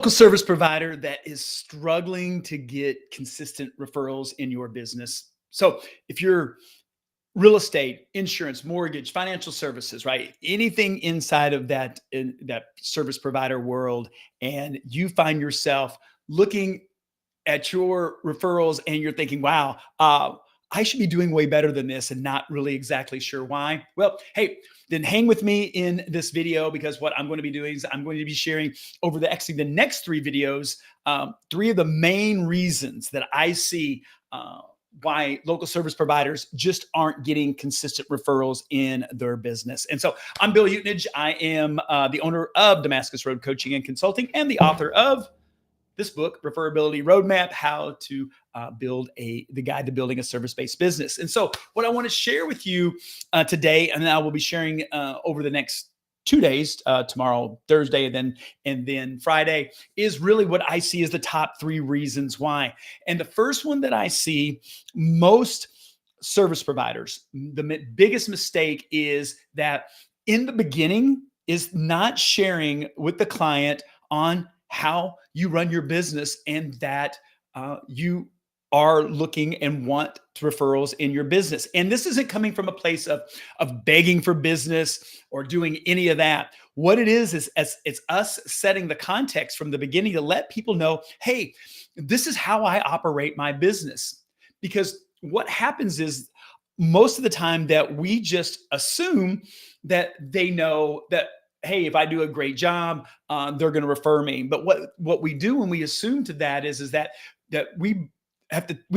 Local service provider that is struggling to get consistent referrals in your business. So, if you're real estate, insurance, mortgage, financial services, right? Anything inside of that in that service provider world, and you find yourself looking at your referrals and you're thinking, wow, I should be doing way better than this and not really exactly sure why. Well, hey, then hang with me in this video because what I'm going to be doing is I'm going to be sharing over the next three videos, three of the main reasons that I see why local service providers just aren't getting consistent referrals in their business. And so I'm Bill Utenage. I am the owner of Damascus Road Coaching and Consulting and the author of this book, Referability Roadmap: How to Build the Guide to Building a Service-Based Business. And so what I want to share with you today, and I will be sharing over the next 2 days, tomorrow, Thursday, and then Friday, is really what I see as the top three reasons why. And the first one that I see most service providers, the biggest mistake is that in the beginning is not sharing with the client on how you run your business and that you are looking and want referrals in your business. And this isn't coming from a place of begging for business or doing any of that. What it is it's us setting the context from the beginning to let people know, hey, this is how I operate my business. Because what happens is most of the time that we just assume that they know that, hey, if I do a great job, they're going to refer me. But what we do when we assume to that is that we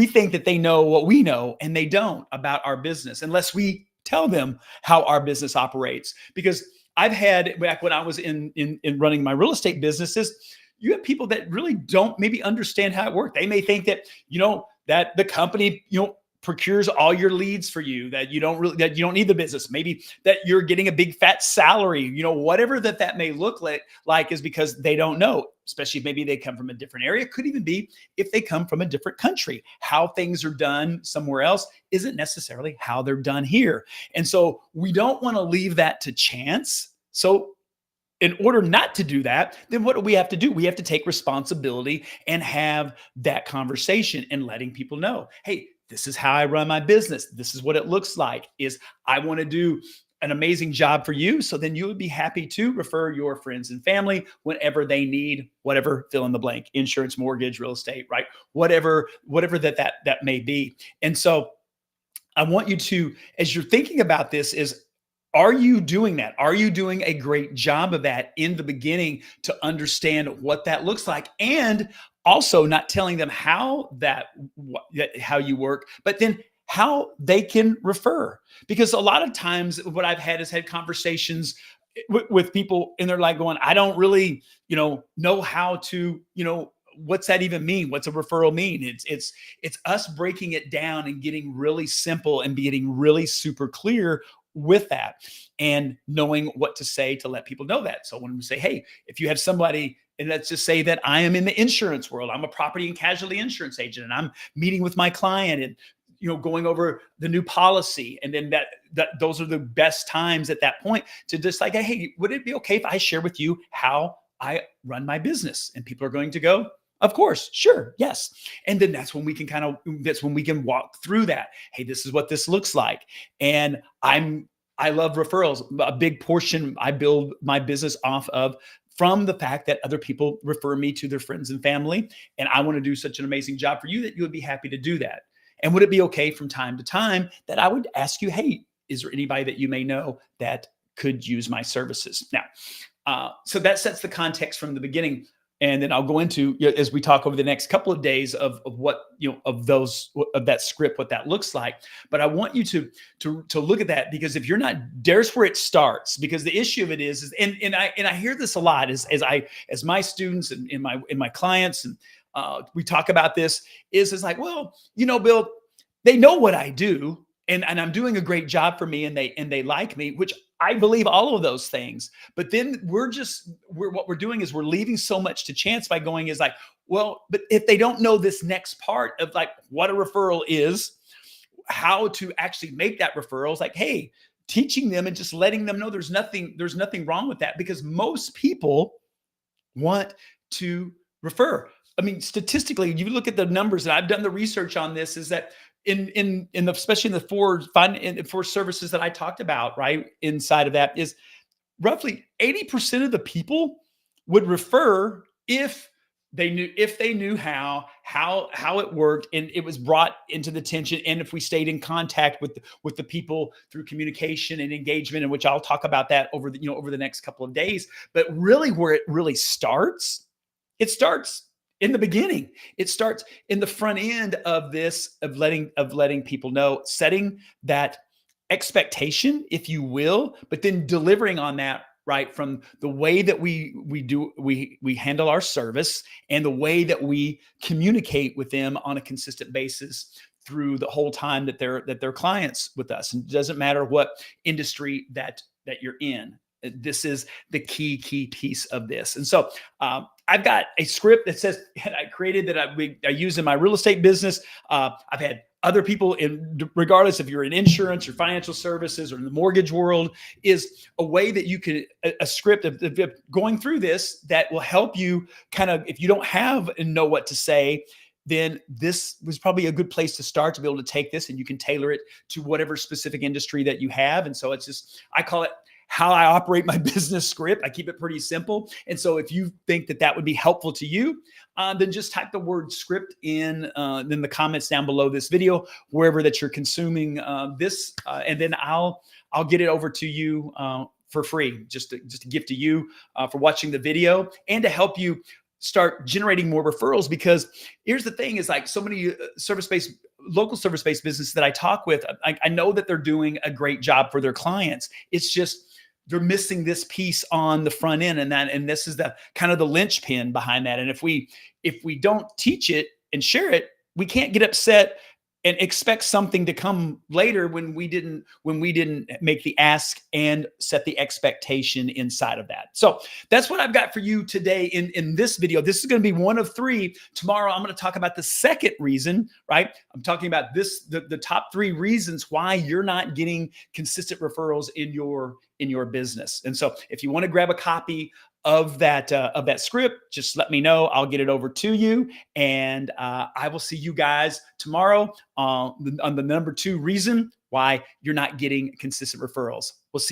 think that they know what we know, and they don't about our business unless we tell them how our business operates. Because I've had back when I was in running my real estate businesses, you have people that really don't maybe understand how it works. They may think that that the company procures all your leads for you, that you don't need the business, maybe that you're getting a big fat salary, whatever that may look like is because they don't know, especially if maybe they come from a different area. It could even be if they come from a different country. How things are done somewhere else isn't necessarily how they're done here. And so we don't want to leave that to chance. So in order not to do that, then what do we have to do? We have to take responsibility and have that conversation and letting people know, hey, this is how I run my business. This is what it looks like. Is I want to do an amazing job for you. So then you would be happy to refer your friends and family whenever they need whatever, fill in the blank, insurance, mortgage, real estate, right? Whatever that may be. And so I want you to, as you're thinking about this, are you doing that? Are you doing a great job of that in the beginning to understand what that looks like? And also not telling them how you work, but then how they can refer. Because a lot of times what I've had is had conversations with people and they're like going, I don't really, know how to, what's that even mean? What's a referral mean? It's us breaking it down and getting really simple and getting really super clear with that and knowing what to say to let people know that. So when we say, hey, if you have somebody, and let's just say that I am in the insurance world, I'm a property and casualty insurance agent, and I'm meeting with my client and going over the new policy, and then that those are the best times at that point to just like, hey, would it be okay if I share with you how I run my business? And people are going to go, of course, sure, yes. And then that's when we can walk through that. Hey, this is what this looks like. And I love referrals. A big portion I build my business off of from the fact that other people refer me to their friends and family. And I want to do such an amazing job for you that you would be happy to do that. And would it be okay from time to time that I would ask you, hey, is there anybody that you may know that could use my services? Now, so that sets the context from the beginning. And then I'll go into, as we talk over the next couple of days of what, of that script, what that looks like. But I want you to look at that, because if you're not, there's where it starts. Because the issue of it is and I hear this a lot as my students and in my clients, and we talk about this, is like, well, Bill, they know what I do, and I'm doing a great job for me, and they like me, which I believe all of those things. But then what we're doing is we're leaving so much to chance by going is like, well, but if they don't know this next part of like what a referral is, how to actually make that referral, is like, hey, teaching them and just letting them know there's nothing wrong with that, because most people want to refer. I mean, statistically, you look at the numbers, and I've done the research on this, is that especially in the four services that I talked about, right? Inside of that is roughly 80% of the people would refer if they knew how it worked, and it was brought into the attention, and if we stayed in contact with the people through communication and engagement, in which I'll talk about that over the next couple of days. But really, where it really starts, it starts in the beginning. It starts in the front end of this, of letting people know, setting that expectation, if you will, but then delivering on that, right, from the way that we handle our service, and the way that we communicate with them on a consistent basis through the whole time that they're clients with us. And it doesn't matter what industry that you're in. This is the key piece of this. And so I've got a script that says, that I created, that I use in my real estate business. I've had other people, regardless if you're in insurance or financial services or in the mortgage world, is a way that you can, a script of going through this that will help you kind of, if you don't have and know what to say, then this was probably a good place to start, to be able to take this, and you can tailor it to whatever specific industry that you have. And so it's just, I call it how I operate my business script. I keep it pretty simple. And so if you think that would be helpful to you, then just type the word script in the comments down below this video, wherever that you're consuming this, and then I'll get it over to you for free, just a gift to you for watching the video, and to help you start generating more referrals. Because here's the thing, is like so many local service-based businesses that I talk with, I know that they're doing a great job for their clients. It's just, they're missing this piece on the front end, and this is the kind of the linchpin behind that. And if we don't teach it and share it, we can't get upset and expect something to come later when we didn't make the ask and set the expectation inside of that. So that's what I've got for you today in this video. This is going to be one of three. Tomorrow, I'm going to talk about the second reason, right? I'm talking about the top 3 reasons why you're not getting consistent referrals in your business. And so if you want to grab a copy of that script, just let me know. I'll get it over to you, and I will see you guys tomorrow on the number 2 reason why you're not getting consistent referrals. We'll see.